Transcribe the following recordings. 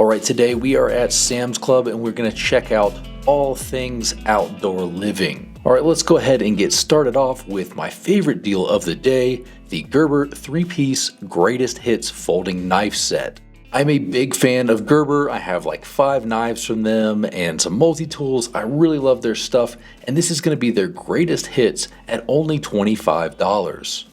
Alright, today we are at Sam's Club and we're going to check out all things outdoor living. Alright, let's go ahead and get started off with my favorite deal of the day, the Gerber 3-piece Greatest Hits folding knife set. I'm a big fan of Gerber. I have like 5 knives from them and some multi-tools. I really love their stuff, and this is going to be their greatest hits at only $25.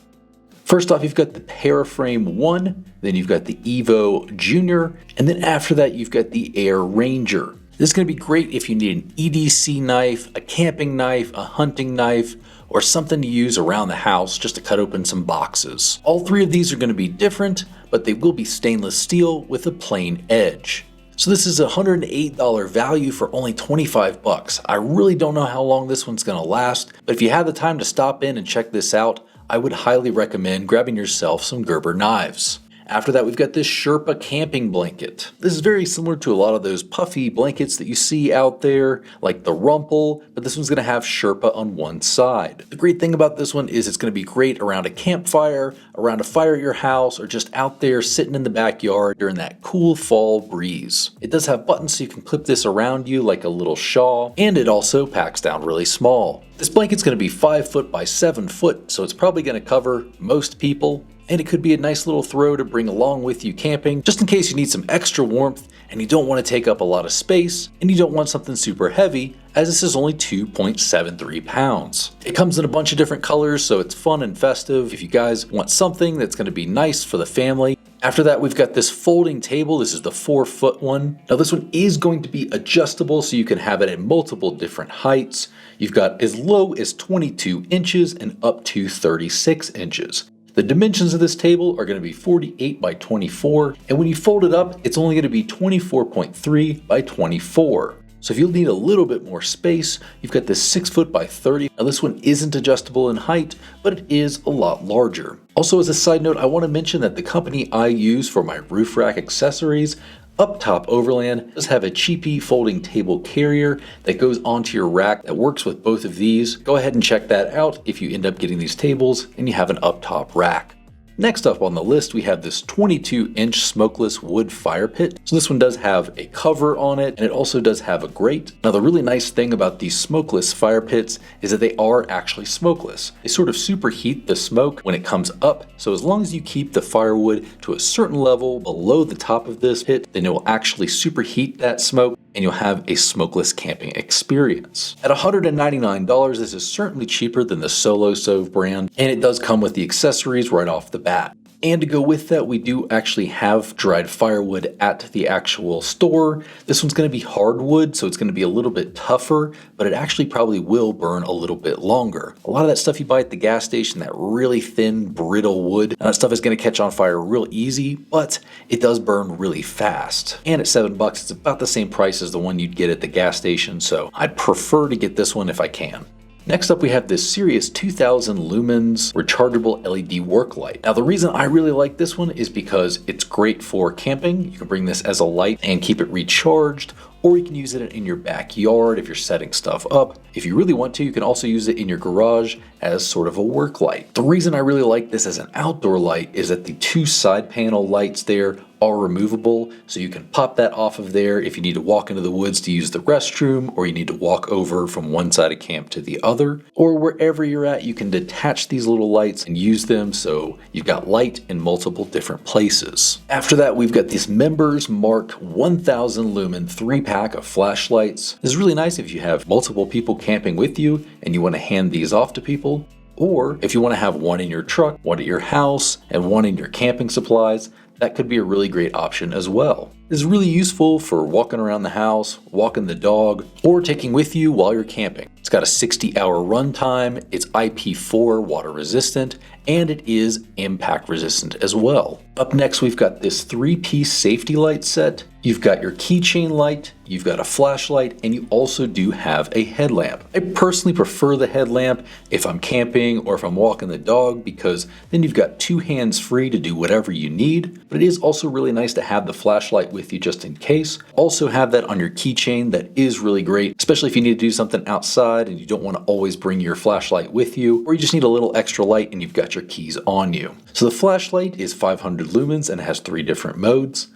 First off, you've got the Paraframe 1, then you've got the Evo Junior, and then after that you've got the Air Ranger. This is going to be great if you need an EDC knife, a camping knife, a hunting knife, or something to use around the house just to cut open some boxes. All 3 of these are going to be different, but they will be stainless steel with a plain edge. So this is a $108 value for only 25 bucks. I really don't know how long this one's going to last, but if you have the time to stop in and check this out, I would highly recommend grabbing yourself some Gerber knives. After that, we've got this Sherpa camping blanket. This is very similar to a lot of those puffy blankets that you see out there, like the Rumple, but this one's gonna have Sherpa on one side. The great thing about this one is it's gonna be great around a campfire, around a fire at your house, or just out there sitting in the backyard during that cool fall breeze. It does have buttons so you can clip this around you like a little shawl, and it also packs down really small. This blanket's gonna be 5 foot by 7 foot, so it's probably gonna cover most people. And it could be a nice little throw to bring along with you camping, just in case you need some extra warmth and you don't want to take up a lot of space and you don't want something super heavy, as this is only 2.73 pounds. It comes in a bunch of different colors, so it's fun and festive if you guys want something that's going to be nice for the family. After that, we've got this folding table. This is the 4-foot one. Now this one is going to be adjustable, so you can have it at multiple different heights. You've got as low as 22 inches and up to 36 inches. The dimensions of this table are going to be 48 by 24, and when you fold it up, it's only going to be 24.3 by 24. So if you'll need a little bit more space, you've got this 6 foot by 30. Now this one isn't adjustable in height, but it is a lot larger. Also, as a side note, I want to mention that the company I use for my roof rack accessories, Up Top Overland, does have a cheapy folding table carrier that goes onto your rack that works with both of these. Go ahead and check that out if you end up getting these tables and you have an up top rack. Next up on the list, we have this 22-inch smokeless wood fire pit. So this one does have a cover on it, and it also does have a grate. Now the really nice thing about these smokeless fire pits is that they are actually smokeless. They sort of superheat the smoke when it comes up, so as long as you keep the firewood to a certain level below the top of this pit, then it will actually superheat that smoke and you'll have a smokeless camping experience. At $199, this is certainly cheaper than the Solo Stove brand, and it does come with the accessories right off the bat. And to go with that, we do actually have dried firewood at the actual store. This one's going to be hardwood, so it's going to be a little bit tougher, but it actually probably will burn a little bit longer. A lot of that stuff you buy at the gas station, that really thin, brittle wood, that stuff is going to catch on fire real easy, but it does burn really fast. And at $7, it's about the same price as the one you'd get at the gas station, so I'd prefer to get this one if I can. Next up, we have this Sirius 2000 lumens rechargeable LED work light. Now the reason I really like this one is because it's great for camping. You can bring this as a light and keep it recharged, or you can use it in your backyard if you're setting stuff up. If you really want to, you can also use it in your garage as sort of a work light. The reason I really like this as an outdoor light is that the 2 side panel lights there are removable, so you can pop that off of there if you need to walk into the woods to use the restroom, or you need to walk over from one side of camp to the other, or wherever you're at, you can detach these little lights and use them so you've got light in multiple different places. After that, we've got this Members Mark 1000 lumen 3-pack of flashlights. This is really nice if you have multiple people camping with you and you want to hand these off to people, or if you want to have one in your truck, one at your house, and one in your camping supplies. That could be a really great option as well. This is really useful for walking around the house, walking the dog, or taking with you while you're camping. It's got a 60-hour runtime, it's IP4 water resistant, and it is impact resistant as well. Up next, we've got this 3-piece safety light set. You've got your keychain light, you've got a flashlight, and you also do have a headlamp. I personally prefer the headlamp if I'm camping or if I'm walking the dog, because then you've got 2 hands free to do whatever you need. But it is also really nice to have the flashlight with you just in case. Also have that on your keychain. That is really great, especially if you need to do something outside and you don't want to always bring your flashlight with you, or you just need a little extra light and you've got your keys on you. So the flashlight is 500 lumens and it has 3 different modes.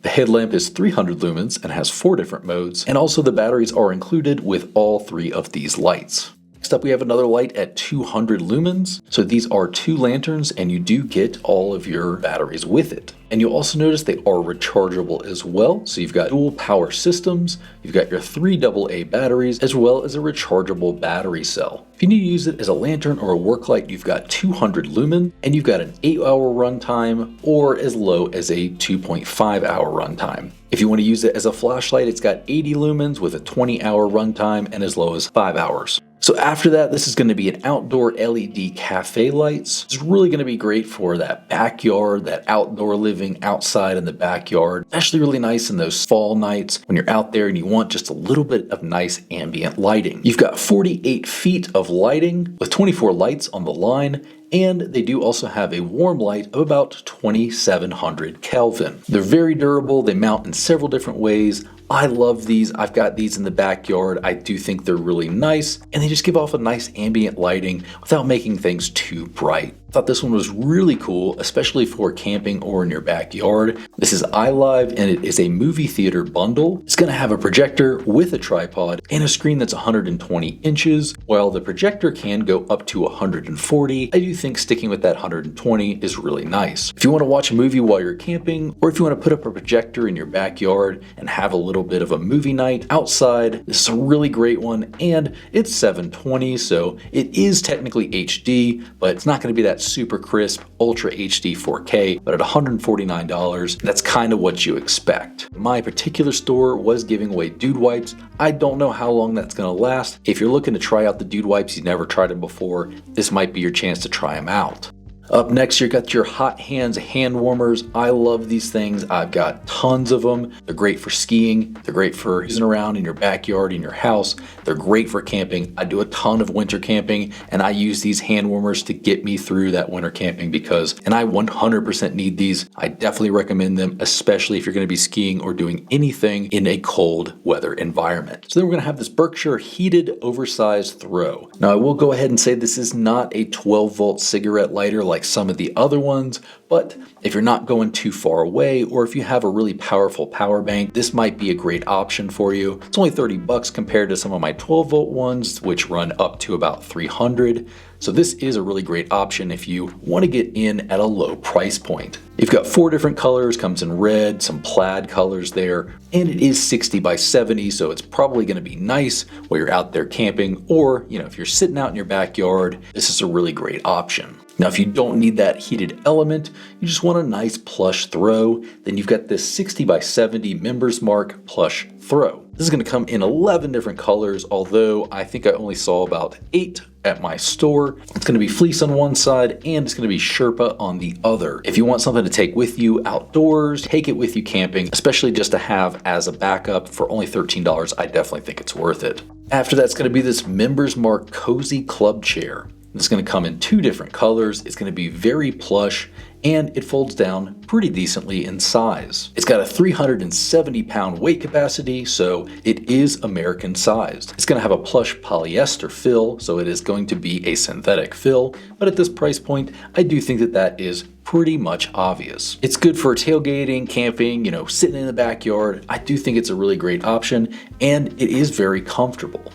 The headlamp is 300 lumens and has 4 different modes, and also the batteries are included with all 3 of these lights. Next up, we have another light at 200 lumens. So these are 2 lanterns and you do get all of your batteries with it. And you'll also notice they are rechargeable as well. So you've got dual power systems, you've got your 3 AA batteries, as well as a rechargeable battery cell. If you need to use it as a lantern or a work light, you've got 200 lumen and you've got an 8-hour runtime or as low as a 2.5-hour runtime. If you want to use it as a flashlight, it's got 80 lumens with a 20-hour runtime and as low as 5 hours. So after that, this is going to be an outdoor LED cafe lights. It's really going to be great for that backyard, that outdoor living outside in the backyard. Especially really nice in those fall nights when you're out there and you want just a little bit of nice ambient lighting. You've got 48 feet of lighting with 24 lights on the line. And they do also have a warm light of about 2700 Kelvin. They're very durable. They mount in several different ways. I love these. I've got these in the backyard. I do think they're really nice and they just give off a nice ambient lighting without making things too bright. I thought this one was really cool, especially for camping or in your backyard. This is iLive and it is a movie theater bundle. It's going to have a projector with a tripod and a screen that's 120 inches. While the projector can go up to 140, I do think sticking with that 120 is really nice. If you want to watch a movie while you're camping, or if you want to put up a projector in your backyard and have a little bit of a movie night outside, this is a really great one, and it's 720, so it is technically HD, but it's not going to be that super crisp Ultra HD 4K, but at $149, that's kind of what you expect. My particular store was giving away dude wipes. I don't know how long that's going to last. If you're looking to try out the dude wipes, you've never tried them before, this might be your chance to try them out. Up next, you've got your Hot Hands hand warmers. I love these things. I've got tons of them. They're great for skiing. They're great for using around in your backyard, in your house. They're great for camping. I do a ton of winter camping and I use these hand warmers to get me through that winter camping and I 100% need these. I definitely recommend them, especially if you're going to be skiing or doing anything in a cold weather environment. So then we're going to have this Berkshire heated oversized throw. Now I will go ahead and say this is not a 12-volt cigarette lighter like some of the other ones, but if you're not going too far away or if you have a really powerful power bank, this might be a great option for you. It's only 30 bucks compared to some of my 12-volt ones, which run up to about 300. So this is a really great option if you want to get in at a low price point. You've got 4 different colors, comes in red, some plaid colors there, and it is 60 by 70, so it's probably going to be nice while you're out there camping, or if you're sitting out in your backyard, this is a really great option. Now, if you don't need that heated element, you just want a nice plush throw, then you've got this 60 by 70 Members Mark plush throw. This is going to come in 11 different colors, although I think I only saw about 8 at my store. It's going to be fleece on one side and it's going to be Sherpa on the other. If you want something to take with you outdoors, take it with you camping, especially just to have as a backup for only $13, I definitely think it's worth it. After that, it's going to be this Members Mark Cozy Club Chair. It's going to come in 2 different colors. It's going to be very plush and it folds down pretty decently in size. It's got a 370-pound weight capacity, so it is American sized. It's going to have a plush polyester fill, so it is going to be a synthetic fill, but at this price point, I do think that that is pretty much obvious. It's good for tailgating, camping, sitting in the backyard. I do think it's a really great option, and it is very comfortable.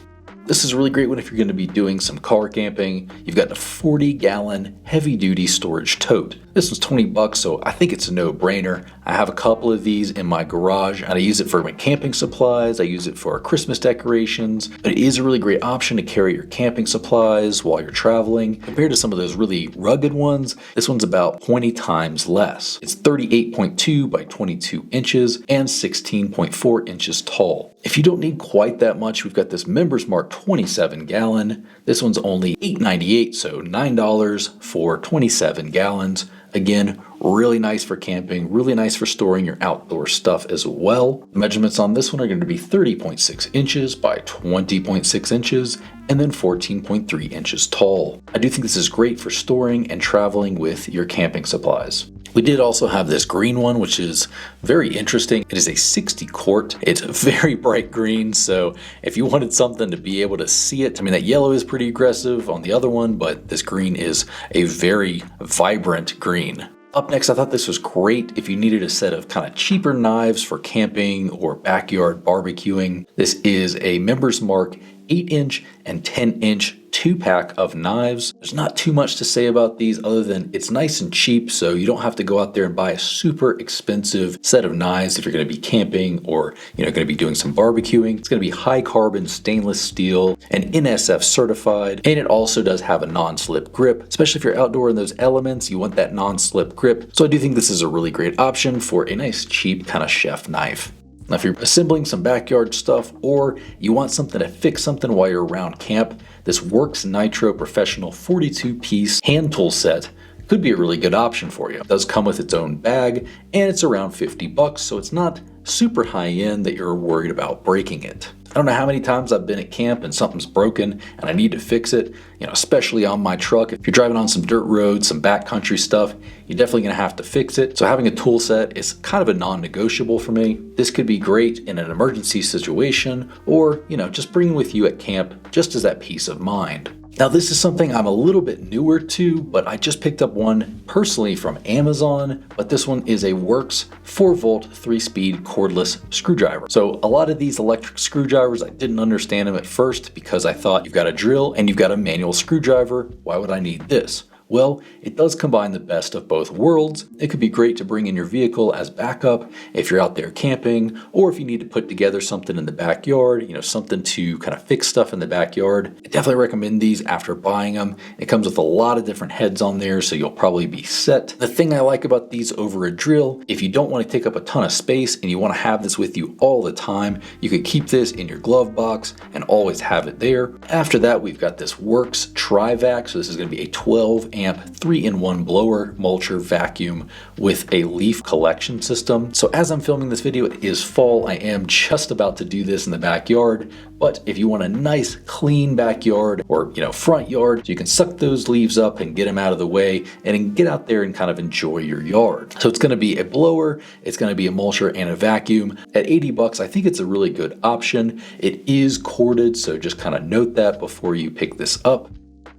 This is a really great one if you're going to be doing some car camping. You've got a 40-gallon heavy-duty storage tote. This was 20 bucks, so I think it's a no-brainer. I have a couple of these in my garage, and I use it for my camping supplies. I use it for Christmas decorations, but it is a really great option to carry your camping supplies while you're traveling. Compared to some of those really rugged ones, this one's about 20 times less. It's 38.2 by 22 inches and 16.4 inches tall. If you don't need quite that much, we've got this Members Mark 27-gallon. This one's only $8.98, so $9 for 27 gallons. Again, really nice for camping, really nice for storing your outdoor stuff as well. The measurements on this one are going to be 30.6 inches by 20.6 inches and then 14.3 inches tall. I do think this is great for storing and traveling with your camping supplies. We did also have this green one, which is very interesting. It is a 60 quart. It's very bright green, so if you wanted something to be able to see it, that yellow is pretty aggressive on the other one, but this green is a very vibrant green. Up next, I thought this was great if you needed a set of kind of cheaper knives for camping or backyard barbecuing. This is a Members Mark 8-inch and 10-inch 2-pack of knives. There's not too much to say about these other than it's nice and cheap, so you don't have to go out there and buy a super expensive set of knives if you're going to be camping or going to be doing some barbecuing. It's going to be high carbon stainless steel and NSF certified, and it also does have a non-slip grip. Especially if you're outdoor in those elements, you want that non-slip grip. So I do think this is a really great option for a nice cheap kind of chef knife. Now, if you're assembling some backyard stuff or you want something to fix something while you're around camp, this Works Nitro Professional 42-piece hand tool set could be a really good option for you. It does come with its own bag and it's around $50, so it's not super high end that you're worried about breaking it. I don't know how many times I've been at camp and something's broken and I need to fix it, especially on my truck. If you're driving on some dirt roads, some backcountry stuff, you're definitely gonna have to fix it. So having a tool set is kind of a non-negotiable for me. This could be great in an emergency situation or, just bringing with you at camp just as that peace of mind. Now, this is something I'm a little bit newer to, but I just picked up one personally from Amazon, but this one is a Works 4-volt 3-speed cordless screwdriver. So a lot of these electric screwdrivers, I didn't understand them at first because I thought you've got a drill and you've got a manual screwdriver. Why would I need this? Well, it does combine the best of both worlds. It could be great to bring in your vehicle as backup if you're out there camping, or if you need to put together something in the backyard, something to kind of fix stuff in the backyard. I definitely recommend these after buying them. It comes with a lot of different heads on there, so you'll probably be set. The thing I like about these over a drill, if you don't want to take up a ton of space and you want to have this with you all the time, you could keep this in your glove box and always have it there. After that, we've got this Works Tri-Vac. So this is going to be a 12 amp 3-in-1 blower mulcher vacuum with a leaf collection system. So as I'm filming this video, it is fall. I am just about to do this in the backyard, but if you want a nice clean backyard or front yard, so you can suck those leaves up and get them out of the way and get out there and kind of enjoy your yard. So it's going to be a blower, it's going to be a mulcher and a vacuum. At $80, I think it's a really good option. It is corded, so just kind of note that before you pick this up.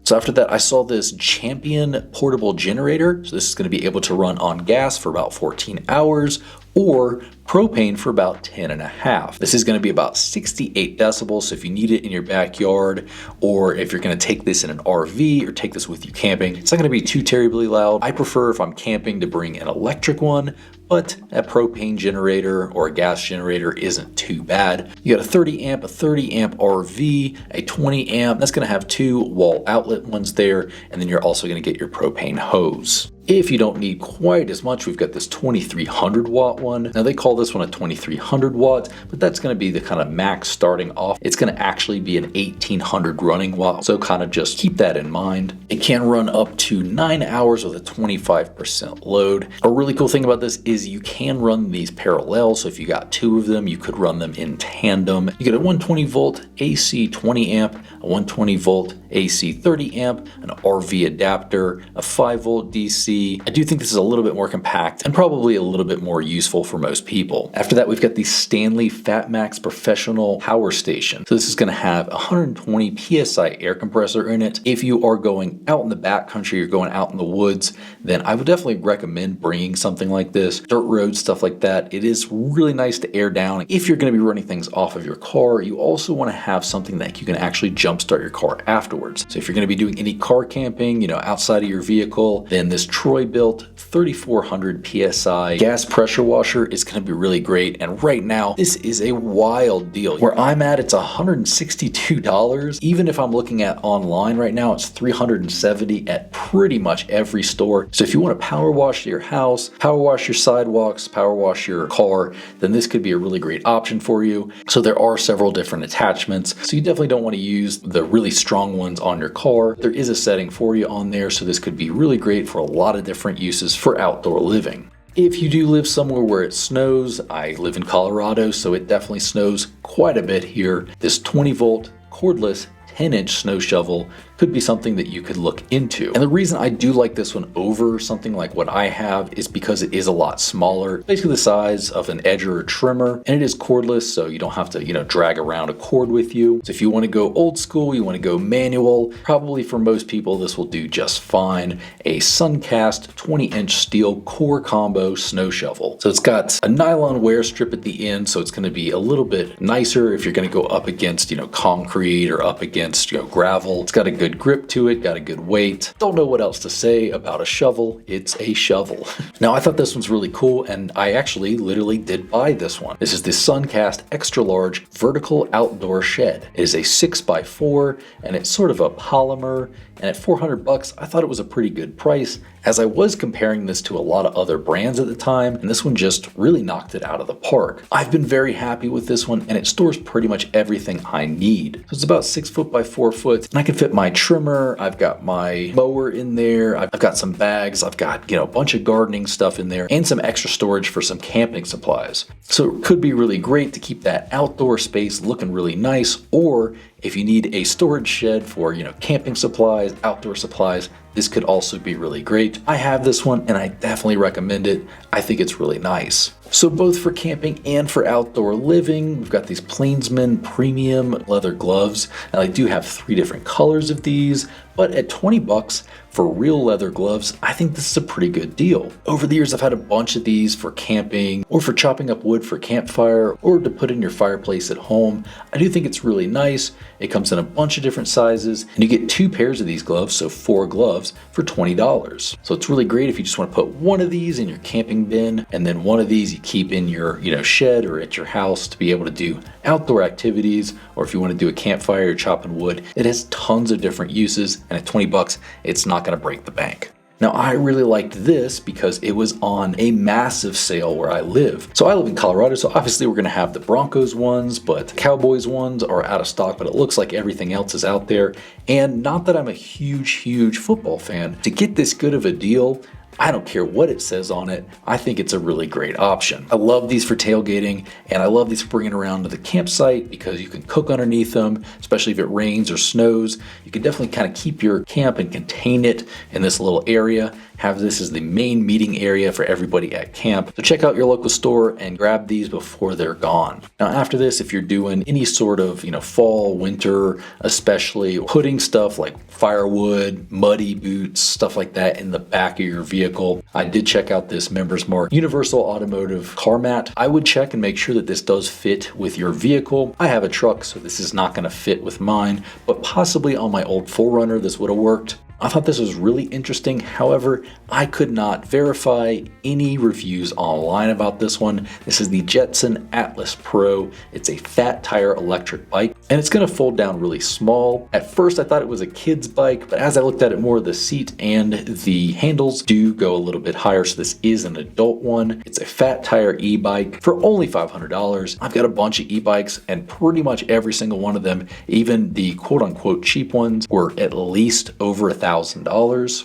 So after that, I saw this Champion portable generator. So this is going to be able to run on gas for about 14 hours or propane for about 10 and a half. This is going to be about 68 decibels. So if you need it in your backyard, or if you're going to take this in an RV or take this with you camping, it's not going to be too terribly loud. I prefer if I'm camping to bring an electric one, but a propane generator or a gas generator isn't too bad. You got a 30 amp RV, a 20 amp. That's going to have 2 wall outlet ones there, and then you're also going to get your propane hose. If you don't need quite as much, we've got this 2300 watt one. Now they call this one a 2300 watt, but that's going to be the kind of max starting off. It's going to actually be an 1800 running watt, so kind of just keep that in mind. It can run up to 9 hours with a 25% load. A really cool thing about this is you can run these parallel, so if you got 2 of them, you could run them in tandem. You get a 120 volt AC 20 amp, a 120 volt AC 30 amp, an RV adapter, a 5 volt DC. I do think this is a little bit more compact and probably a little bit more useful for most people. After that, we've got the Stanley FatMax Professional Power Station. So this is going to have 120 PSI air compressor in it. If you are going out in the backcountry, you're going out in the woods, then I would definitely recommend bringing something like this. Dirt roads, stuff like that. It is really nice to air down. If you're going to be running things off of your car, you also want to have something that you can actually jumpstart your car afterwards. So if you're going to be doing any car camping, outside of your vehicle, then this Troy-built 3400 PSI gas pressure washer is going to be really great. And right now, this is a wild deal. Where I'm at, it's $162. Even if I'm looking at online right now, it's $370 at pretty much every store. So if you want to power wash your house, power wash your sidewalks, power wash your car, then this could be a really great option for you. So there are several different attachments. So you definitely don't want to use the really strong ones on your car. There is a setting for you on there. So this could be really great for a lot of different uses for outdoor living. If you do live somewhere where it snows, I live in Colorado, so it definitely snows quite a bit here. This 20 volt cordless 10-inch snow shovel could be something that you could look into. And the reason I do like this one over something like what I have is because it is a lot smaller, basically the size of an edger or trimmer, and it is cordless, so you don't have to, drag around a cord with you. So if you want to go old school, you want to go manual, probably for most people this will do just fine. A Suncast 20-inch steel core combo snow shovel. So it's got a nylon wear strip at the end, so it's going to be a little bit nicer if you're going to go up against, concrete or up against, gravel. It's got a good grip to it, got a good weight. Don't know what else to say about a shovel. It's a shovel. Now, I thought this one's really cool, and I actually literally did buy this one. This is the Suncast Extra Large Vertical Outdoor Shed. It is a 6x4, and it's sort of a polymer, and at $400, I thought it was a pretty good price, as I was comparing this to a lot of other brands at the time, and this one just really knocked it out of the park. I've been very happy with this one, and it stores pretty much everything I need. So it's about 6 foot by 4 foot, and I can fit my trimmer, I've got my mower in there, I've got some bags, I've got, a bunch of gardening stuff in there, and some extra storage for some camping supplies. So it could be really great to keep that outdoor space looking really nice, or if you need a storage shed for, camping supplies, outdoor supplies, this could also be really great. I have this one and I definitely recommend it. I think it's really nice. So both for camping and for outdoor living, we've got these Plainsman premium leather gloves. Now I do have 3 different colors of these, but at $20 for real leather gloves, I think this is a pretty good deal. Over the years, I've had a bunch of these for camping or for chopping up wood for campfire or to put in your fireplace at home. I do think it's really nice. It comes in a bunch of different sizes, and you get 2 pairs of these gloves, so 4 gloves for $20. So it's really great if you just want to put one of these in your camping bin, and then one of these you keep in your shed or at your house to be able to do outdoor activities, or if you want to do a campfire or chopping wood. It has tons of different uses, and at $20, it's not going to break the bank. Now, I really liked this because it was on a massive sale where I live. So I live in Colorado, so obviously we're going to have the Broncos ones, but the Cowboys ones are out of stock, but it looks like everything else is out there. And not that I'm a huge football fan, to get this good of a deal, I don't care what it says on it. I think it's a really great option. I love these for tailgating, and I love these for bringing around to the campsite because you can cook underneath them, especially if it rains or snows. You can definitely kind of keep your camp and contain it in this little area. Have this as the main meeting area for everybody at camp. So check out your local store and grab these before they're gone. Now after this, if you're doing any sort of, fall, winter, especially putting stuff like firewood, muddy boots, stuff like that in the back of your vehicle, I did check out this Members Mark Universal Automotive car mat. I would check and make sure that this does fit with your vehicle. I have a truck, so this is not going to fit with mine, but possibly on my old 4Runner this would have worked. I thought this was really interesting. However, I could not verify any reviews online about this one. This is the Jetson Atlas Pro. It's a fat tire electric bike, and it's going to fold down really small. At first, I thought it was a kid's bike, but as I looked at it more, the seat and the handles do go a little bit higher, so this is an adult one. It's a fat tire e-bike for only $500. I've got a bunch of e-bikes, and pretty much every single one of them, even the quote-unquote cheap ones, were at least over $1,000.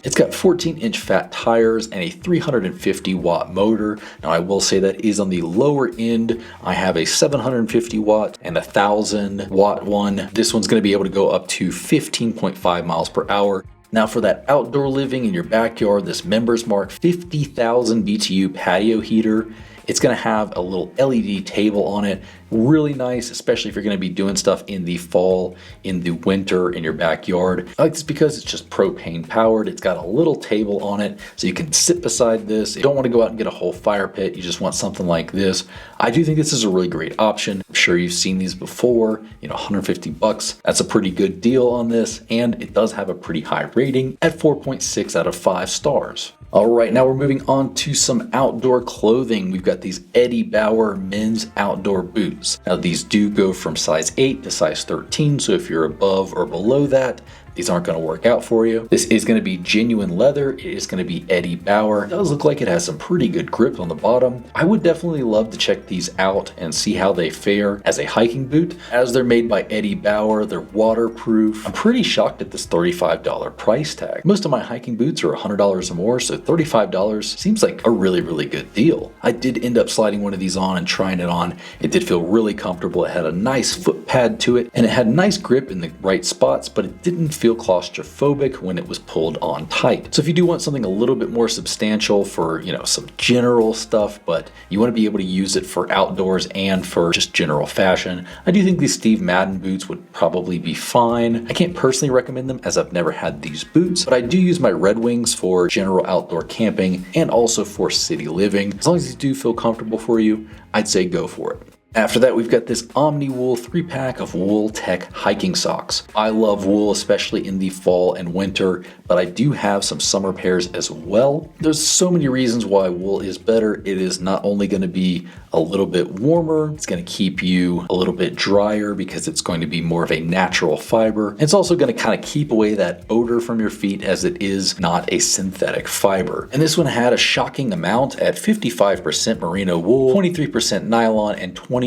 It's got 14-inch fat tires and a 350-watt motor. Now, I will say that is on the lower end. I have a 750-watt and a 1,000-watt one. This one's going to be able to go up to 15.5 miles per hour. Now for that outdoor living in your backyard, this Members Mark 50,000 BTU patio heater. It's going to have a little LED table on it. Really nice, especially if you're going to be doing stuff in the fall, in the winter, in your backyard. I like this because it's just propane powered. It's got a little table on it, so you can sit beside this. You don't want to go out and get a whole fire pit. You just want something like this. I do think this is a really great option. I'm sure you've seen these before. $150. That's a pretty good deal on this, and it does have a pretty high rating at 4.6 out of 5 stars. All right, now we're moving on to some outdoor clothing. We've got these Eddie Bauer men's outdoor boots. Now these do go from size 8 to size 13, so if you're above or below that, these aren't going to work out for you. This is going to be genuine leather. It is going to be Eddie Bauer. It does look like it has some pretty good grip on the bottom. I would definitely love to check these out and see how they fare as a hiking boot. As they're made by Eddie Bauer, they're waterproof. I'm pretty shocked at this $35 price tag. Most of my hiking boots are $100 or more, so $35 seems like a really good deal. I did end up sliding one of these on and trying it on. It did feel really comfortable. It had a nice foot pad to it, and it had nice grip in the right spots, but it didn't feel feel claustrophobic when it was pulled on tight. So if you do want something a little bit more substantial for, some general stuff, but you want to be able to use it for outdoors and for just general fashion, I do think these Steve Madden boots would probably be fine. I can't personally recommend them as I've never had these boots, but I do use my Red Wings for general outdoor camping and also for city living. As long as these do feel comfortable for you, I'd say go for it. After that, we've got this Omni Wool 3-pack of Wool Tech hiking socks. I love wool, especially in the fall and winter, but I do have some summer pairs as well. There's so many reasons why wool is better. It is not only going to be a little bit warmer, it's going to keep you a little bit drier because it's going to be more of a natural fiber. It's also going to kind of keep away that odor from your feet as it is not a synthetic fiber. And this one had a shocking amount at 55% merino wool, 23% nylon, and 21%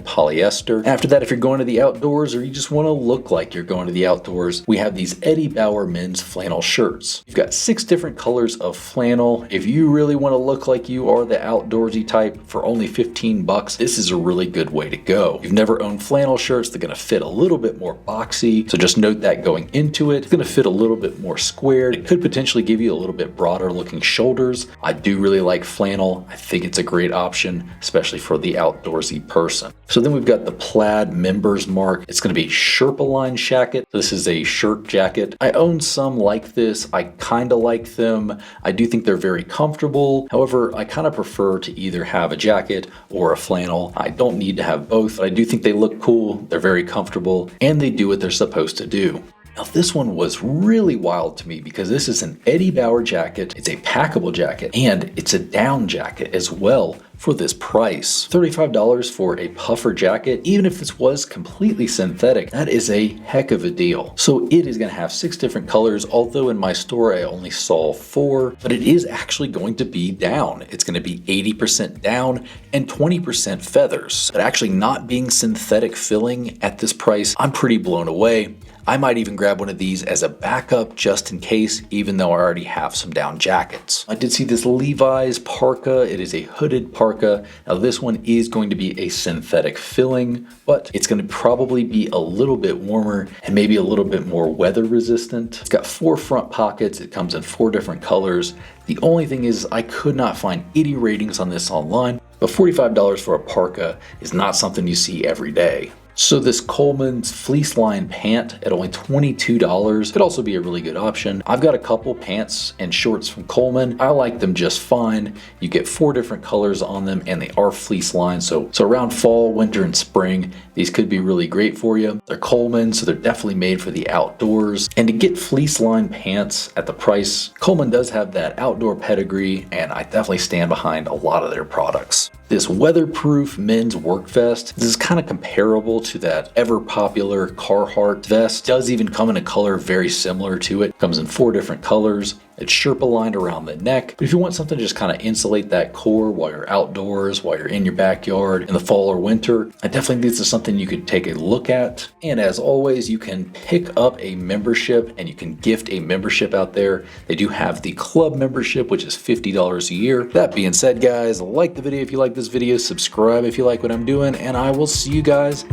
polyester. After that, if you're going to the outdoors or you just want to look like you're going to the outdoors, we have these Eddie Bauer men's flannel shirts. You've got 6 different colors of flannel. If you really want to look like you are the outdoorsy type, for only $15, this is a really good way to go. If you've never owned flannel shirts, they're going to fit a little bit more boxy, so just note that going into it. It's going to fit a little bit more squared. It could potentially give you a little bit broader looking shoulders. I do really like flannel. I think it's a great option, especially for the outdoorsy person. So then we've got the plaid members mark. It's going to be Sherpa line jacket. This is a shirt jacket. I own some like this. I kind of like them. I do think they're very comfortable. However, I kind of prefer to either have a jacket or a flannel. I don't need to have both, but I do think they look cool. They're very comfortable and they do what they're supposed to do. Now this one was really wild to me because this is an Eddie Bauer jacket, it's a packable jacket, and it's a down jacket as well for this price. $35 for a puffer jacket, even if this was completely synthetic, that is a heck of a deal. So it is going to have 6 different colors, although in my store I only saw 4, but it is actually going to be down. It's going to be 80% down and 20% feathers. But actually not being synthetic filling at this price, I'm pretty blown away. I might even grab one of these as a backup just in case, even though I already have some down jackets. I did see this Levi's parka. It is a hooded parka. Now this one is going to be a synthetic filling, but it's going to probably be a little bit warmer and maybe a little bit more weather resistant. It's got 4 front pockets. It comes in 4 different colors. The only thing is I could not find any ratings on this online, but $45 for a parka is not something you see every day. So this Coleman's fleece line pant at only $22 could also be a really good option. I've got a couple pants and shorts from Coleman. I like them just fine. You get 4 different colors on them and they are fleece lined. So around fall, winter, and spring, these could be really great for you. They're Coleman, so they're definitely made for the outdoors. And to get fleece lined pants at the price, Coleman does have that outdoor pedigree, and I definitely stand behind a lot of their products. This weatherproof men's work vest, this is kind of comparable to that ever popular Carhartt vest. It does even come in a color very similar to it. Comes in 4 different colors. It's Sherpa lined around the neck. But if you want something to just kind of insulate that core while you're outdoors, while you're in your backyard in the fall or winter, I definitely think this is something you could take a look at. And as always, you can pick up a membership and you can gift a membership out there. They do have the club membership, which is $50 a year. That being said, guys, like the video if you like this video, subscribe if you like what I'm doing, and I will see you guys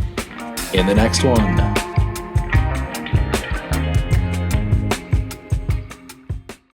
in the next one.